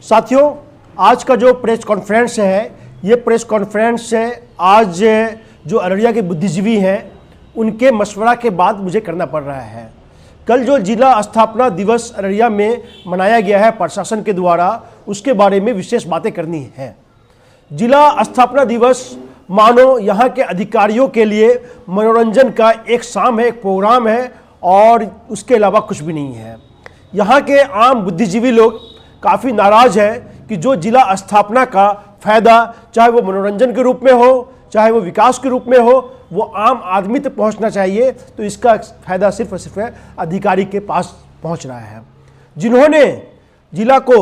साथियों, आज का जो प्रेस कॉन्फ्रेंस है, ये प्रेस कॉन्फ्रेंस आज जो अररिया के बुद्धिजीवी हैं उनके मशवरा के बाद मुझे करना पड़ रहा है। कल जो जिला स्थापना दिवस अररिया में मनाया गया है प्रशासन के द्वारा, उसके बारे में विशेष बातें करनी है। जिला स्थापना दिवस मानो यहाँ के अधिकारियों के लिए मनोरंजन का एक शाम है, एक प्रोग्राम है और उसके अलावा कुछ भी नहीं है। यहाँ के आम बुद्धिजीवी लोग काफ़ी नाराज़ हैं कि जो जिला स्थापना का फ़ायदा, चाहे वो मनोरंजन के रूप में हो, चाहे वो विकास के रूप में हो, वो आम आदमी तक पहुँचना चाहिए, तो इसका फ़ायदा सिर्फ और सिर्फ अधिकारी के पास पहुँच रहा है। जिन्होंने जिला को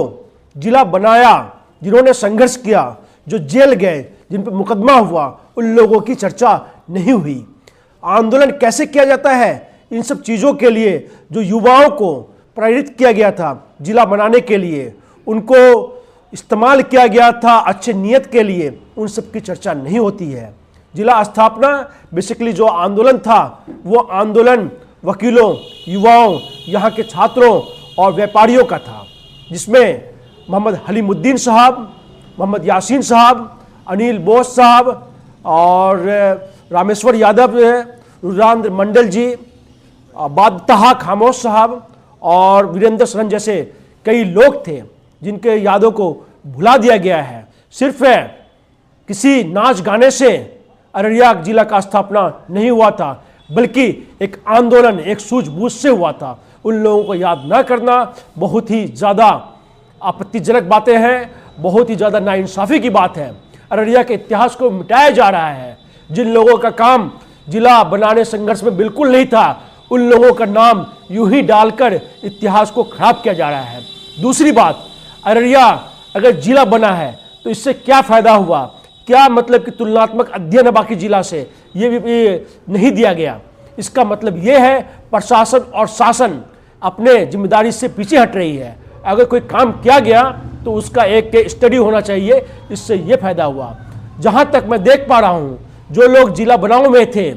जिला बनाया, जिन्होंने संघर्ष किया, जो जेल गए, जिन पर मुकदमा हुआ, उन लोगों की चर्चा नहीं हुई। आंदोलन कैसे किया जाता है, इन सब चीज़ों के लिए जो युवाओं को प्रेरित किया गया था जिला बनाने के लिए, उनको इस्तेमाल किया गया था अच्छे नियत के लिए, उन सब की चर्चा नहीं होती है। जिला स्थापना बेसिकली जो आंदोलन था, वो आंदोलन वकीलों, युवाओं, यहाँ के छात्रों और व्यापारियों का था, जिसमें मोहम्मद हलीमुद्दीन साहब, मोहम्मद यासीन साहब, अनिल बोस साहब और रामेश्वर यादव, रुद्रांद्र मंडल जी, बादशाह खामोश साहब और वीरेंद्र सरन जैसे कई लोग थे जिनके यादों को भुला दिया गया है। सिर्फ किसी नाच गाने से अररिया जिला का स्थापना नहीं हुआ था, बल्कि एक आंदोलन, एक सूझबूझ से हुआ था। उन लोगों को याद न करना बहुत ही ज़्यादा आपत्तिजनक बातें हैं, बहुत ही ज़्यादा नाइंसाफ़ी की बात है। अररिया के इतिहास को मिटाया जा रहा है। जिन लोगों का काम जिला बनाने संघर्ष में बिल्कुल नहीं था, उन लोगों का नाम यूं ही डालकर इतिहास को खराब किया जा रहा है। दूसरी बात, अररिया अगर जिला बना है तो इससे क्या फ़ायदा हुआ, क्या मतलब कि तुलनात्मक अध्ययन है बाकी जिला से, ये भी नहीं दिया गया। इसका मतलब ये है प्रशासन और शासन अपने जिम्मेदारी से पीछे हट रही है। अगर कोई काम किया गया तो उसका एक स्टडी होना चाहिए, इससे ये फ़ायदा हुआ। जहाँ तक मैं देख पा रहा हूँ, जो लोग जिला बनाओ में थे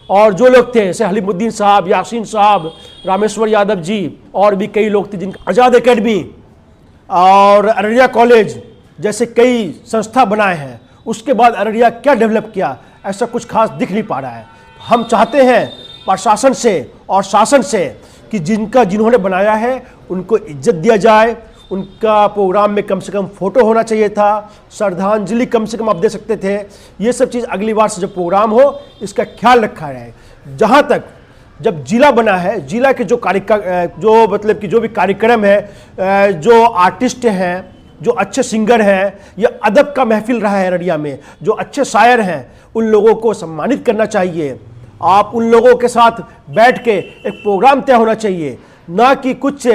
और जो लोग थे, जैसे हलीमुद्दीन साहब, यासीन साहब, रामेश्वर यादव जी और भी कई लोग थे, जिनका आज़ाद एकेडमी और अररिया कॉलेज जैसे कई संस्था बनाए हैं, उसके बाद अररिया क्या डेवलप किया, ऐसा कुछ खास दिख नहीं पा रहा है। हम चाहते हैं प्रशासन से और शासन से कि जिन्होंने बनाया है उनको इज्जत दिया जाए। उनका प्रोग्राम में कम से कम फ़ोटो होना चाहिए था, श्रद्धांजलि कम से कम आप दे सकते थे। ये सब चीज़ अगली बार से जब प्रोग्राम हो, इसका ख्याल रखा जाए। जहाँ तक जब जिला बना है, जिला के जो जो भी कार्यक्रम है, जो आर्टिस्ट हैं, जो अच्छे सिंगर हैं, या अदब का महफिल रहा है अररिया में, जो अच्छे शायर हैं, उन लोगों को सम्मानित करना चाहिए। आप उन लोगों के साथ बैठ के एक प्रोग्राम तय होना चाहिए, ना कि कुछ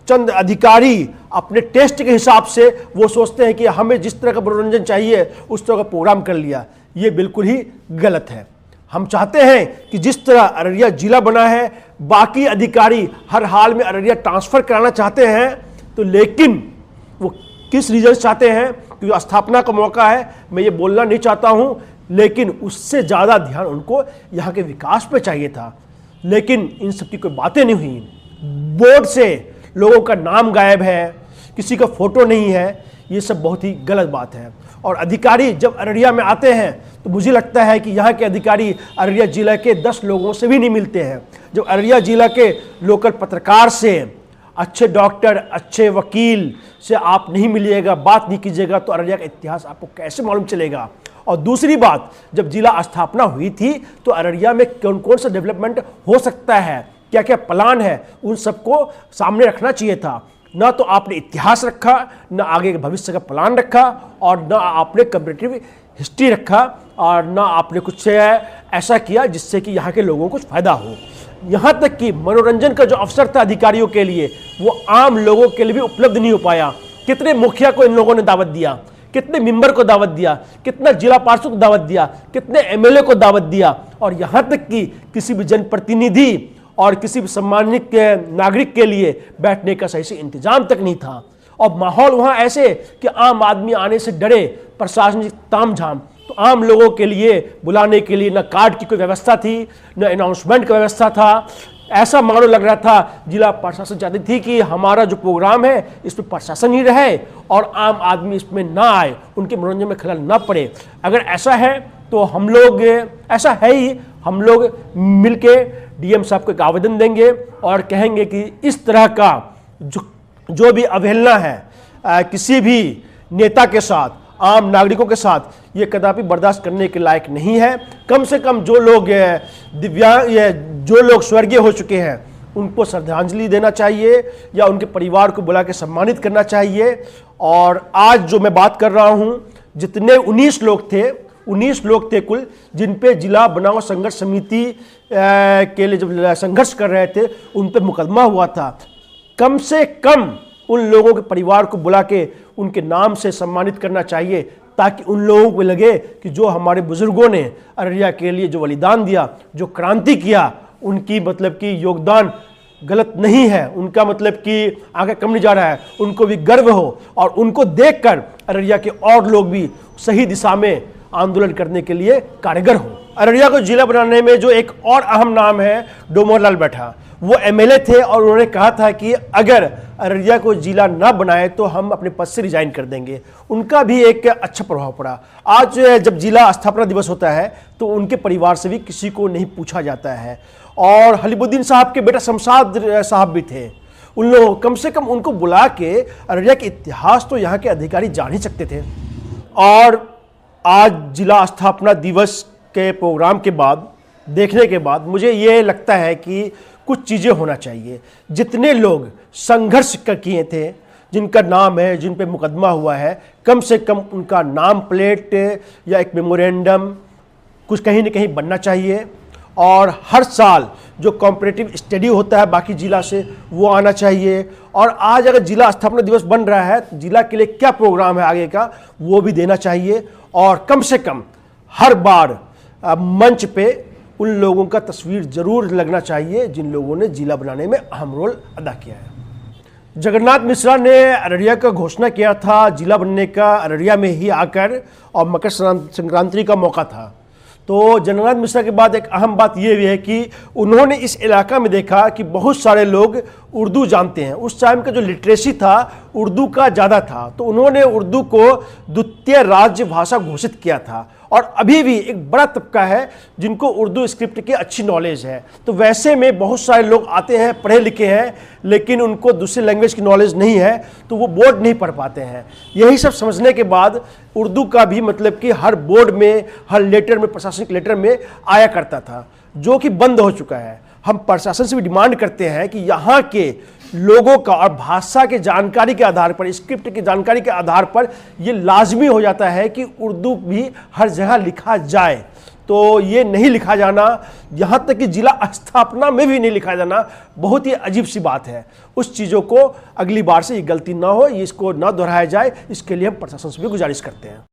चंद अधिकारी अपने टेस्ट के हिसाब से वो सोचते हैं कि हमें जिस तरह का मनोरंजन चाहिए उस तरह का प्रोग्राम कर लिया। ये बिल्कुल ही गलत है। हम चाहते हैं कि जिस तरह अररिया जिला बना है, बाकी अधिकारी हर हाल में अररिया ट्रांसफ़र कराना चाहते हैं, तो लेकिन वो किस रीजन चाहते हैं, क्योंकि स्थापना का मौका है, मैं ये बोलना नहीं चाहता हूँ, लेकिन उससे ज़्यादा ध्यान उनको यहाँ के विकास पे चाहिए था। लेकिन इन सब की कोई बातें नहीं हुई। बोर्ड से लोगों का नाम गायब है, किसी का फ़ोटो नहीं है, ये सब बहुत ही गलत बात है। और अधिकारी जब अररिया में आते हैं तो मुझे लगता है कि यहाँ के अधिकारी अररिया जिला के 10 लोगों से भी नहीं मिलते हैं। जब अररिया जिला के लोकल पत्रकार से, अच्छे डॉक्टर, अच्छे वकील से आप नहीं मिलिएगा, बात नहीं कीजिएगा, तो अररिया का इतिहास आपको कैसे मालूम चलेगा। और दूसरी बात, जब जिला स्थापना हुई थी तो अररिया में कौन कौन सा डेवलपमेंट हो सकता है, क्या क्या प्लान है, उन सबको सामने रखना चाहिए था। ना तो आपने इतिहास रखा, ना आगे के भविष्य का प्लान रखा, और ना आपने कंपैरेटिव हिस्ट्री रखा, और ना आपने कुछ ऐसा किया जिससे कि यहाँ के लोगों को कुछ फ़ायदा हो। यहाँ तक कि मनोरंजन का जो अवसर था अधिकारियों के लिए, वो आम लोगों के लिए भी उपलब्ध नहीं हो पाया। कितने मुखिया को इन लोगों ने दावत दिया, कितने मेंबर को दावत दिया, कितना जिला पार्षद को दावत दिया, कितने एमएलए को दावत दिया, और यहाँ तक कि किसी भी जनप्रतिनिधि और किसी भी सम्मानित नागरिक के लिए बैठने का सही से इंतजाम तक नहीं था। और माहौल वहाँ ऐसे कि आम आदमी आने से डरे, प्रशासनिक तामझाम। तो आम लोगों के लिए बुलाने के लिए न कार्ड की कोई व्यवस्था थी, न अनाउंसमेंट की व्यवस्था था, ऐसा मानो लग रहा था जिला प्रशासन चाहती थी कि हमारा जो प्रोग्राम है इसमें प्रशासन ही रहे और आम आदमी इसमें ना आए, उनके मनोरंजन में खलल ना पड़े। अगर ऐसा है तो हम लोग, ऐसा है ही, हम लोग मिलके डीएम साहब को एक आवेदन देंगे और कहेंगे कि इस तरह का जो भी अवहेलना है किसी भी नेता के साथ, आम नागरिकों के साथ, ये कदापि बर्दाश्त करने के लायक नहीं है। कम से कम जो लोग दिव्यांग, जो लोग स्वर्गीय हो चुके हैं उनको श्रद्धांजलि देना चाहिए या उनके परिवार को बुला के सम्मानित करना चाहिए। और आज जो मैं बात कर रहा हूं, जितने 19 लोग थे कुल, जिन पे जिला बनाओ संघर्ष समिति के लिए जब संघर्ष कर रहे थे उन पे मुकदमा हुआ था। कम से कम उन लोगों के परिवार को बुला के उनके नाम से सम्मानित करना चाहिए, ताकि उन लोगों को लगे कि जो हमारे बुजुर्गों ने अररिया के लिए जो बलिदान दिया, जो क्रांति किया, उनकी मतलब कि योगदान गलत नहीं है, उनका मतलब कि आगे कम नहीं जा रहा है, उनको भी गर्व हो और उनको देखकर अररिया के और लोग भी सही दिशा में आंदोलन करने के लिए कारगर हो। अररिया को जिला बनाने में जो एक और अहम नाम है, डोमर लाल बैठा, वो एमएलए थे और उन्होंने कहा था कि अगर अररिया को जिला ना बनाए तो हम अपने पद से रिजाइन कर देंगे। उनका भी एक अच्छा प्रभाव पड़ा। आज जब जिला स्थापना दिवस होता है तो उनके परिवार से भी किसी को नहीं पूछा जाता है। और हलीमुद्दीन साहब के बेटा शमशाद साहब भी थे, उन लोगों कम से कम उनको बुला के अररिया के इतिहास तो यहाँ के अधिकारी जान ही सकते थे। और आज जिला स्थापना दिवस के प्रोग्राम के बाद, देखने के बाद मुझे ये लगता है कि कुछ चीज़ें होना चाहिए। जितने लोग संघर्ष किए थे, जिनका नाम है, जिन पे मुकदमा हुआ है, कम से कम उनका नाम प्लेट या एक मेमोरेंडम कुछ कहीं न कहीं बनना चाहिए। और हर साल जो कॉम्परेटिव स्टडी होता है बाकी जिला से, वो आना चाहिए। और आज अगर जिला स्थापना दिवस बन रहा है तो जिला के लिए क्या प्रोग्राम है आगे का, वो भी देना चाहिए। और कम से कम हर बार मंच पे उन लोगों का तस्वीर जरूर लगना चाहिए जिन लोगों ने जिला बनाने में अहम रोल अदा किया है। जगन्नाथ मिश्रा ने अररिया का घोषणा किया था जिला बनने का अररिया में ही आकर, और मकर संक्रांति का मौका था। तो जगन्नाथ मिश्रा के बाद एक अहम बात यह भी है कि उन्होंने इस इलाका में देखा कि बहुत सारे लोग उर्दू जानते हैं। उस टाइम का जो लिटरेसी था उर्दू का ज़्यादा था, तो उन्होंने उर्दू को द्वितीय राज्य भाषा घोषित किया था। और अभी भी एक बड़ा तबका है जिनको उर्दू स्क्रिप्ट की अच्छी नॉलेज है। तो वैसे में बहुत सारे लोग आते हैं, पढ़े लिखे हैं, लेकिन उनको दूसरी लैंग्वेज की नॉलेज नहीं है, तो वो बोर्ड नहीं पढ़ पाते हैं। यही सब समझने के बाद उर्दू का भी मतलब कि हर बोर्ड में, हर लेटर में, प्रशासनिक लेटर में आया करता था, जो कि बंद हो चुका है। हम प्रशासन से भी डिमांड करते हैं कि यहाँ के लोगों का और भाषा के जानकारी के आधार पर, स्क्रिप्ट की जानकारी के आधार पर ये लाजमी हो जाता है कि उर्दू भी हर जगह लिखा जाए। तो ये नहीं लिखा जाना, यहाँ तक कि जिला स्थापना में भी नहीं लिखा जाना, बहुत ही अजीब सी बात है। उस चीज़ों को अगली बार से ये गलती ना हो, इसको ना दोहराया जाए, इसके लिए हम प्रशासन से भी गुजारिश करते हैं।